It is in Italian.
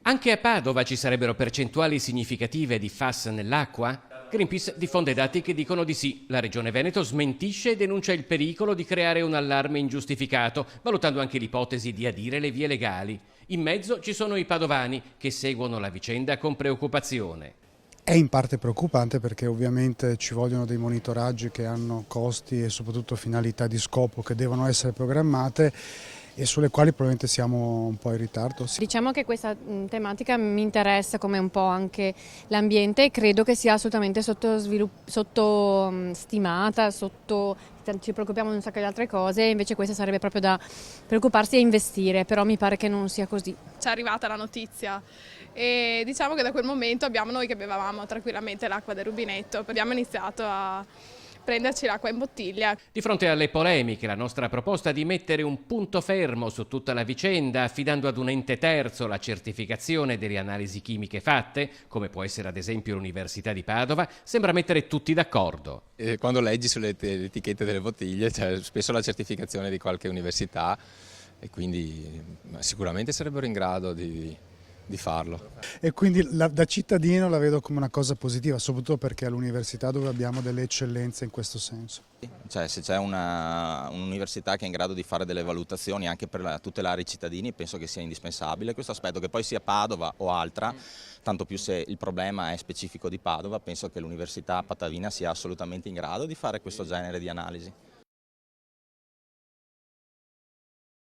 Anche a Padova ci sarebbero percentuali significative di FAS nell'acqua? Greenpeace diffonde dati che dicono di sì. La Regione Veneto smentisce e denuncia il pericolo di creare un allarme ingiustificato, valutando anche l'ipotesi di adire le vie legali. In mezzo ci sono i padovani che seguono la vicenda con preoccupazione. È in parte preoccupante perché ovviamente ci vogliono dei monitoraggi che hanno costi e soprattutto finalità di scopo che devono essere programmate e sulle quali probabilmente siamo un po' in ritardo. Diciamo che questa tematica mi interessa come un po' anche l'ambiente e credo che sia assolutamente sottostimata, ci preoccupiamo di un sacco di altre cose, invece questa sarebbe proprio da preoccuparsi e investire, però mi pare che non sia così. Ci è arrivata la notizia e diciamo che da quel momento noi che bevevamo tranquillamente l'acqua del rubinetto, abbiamo iniziato a prenderci l'acqua in bottiglia. Di fronte alle polemiche, la nostra proposta di mettere un punto fermo su tutta la vicenda, affidando ad un ente terzo la certificazione delle analisi chimiche fatte, come può essere ad esempio l'Università di Padova, sembra mettere tutti d'accordo. Quando leggi sulle etichette delle bottiglie c'è spesso la certificazione di qualche università e quindi sicuramente sarebbero in grado di farlo. E quindi da cittadino la vedo come una cosa positiva, soprattutto perché è all'università dove abbiamo delle eccellenze in questo senso. Cioè, se c'è un'università che è in grado di fare delle valutazioni anche per tutelare i cittadini, penso che sia indispensabile questo aspetto, che poi sia Padova o altra, tanto più se il problema è specifico di Padova, penso che l'università patavina sia assolutamente in grado di fare questo genere di analisi.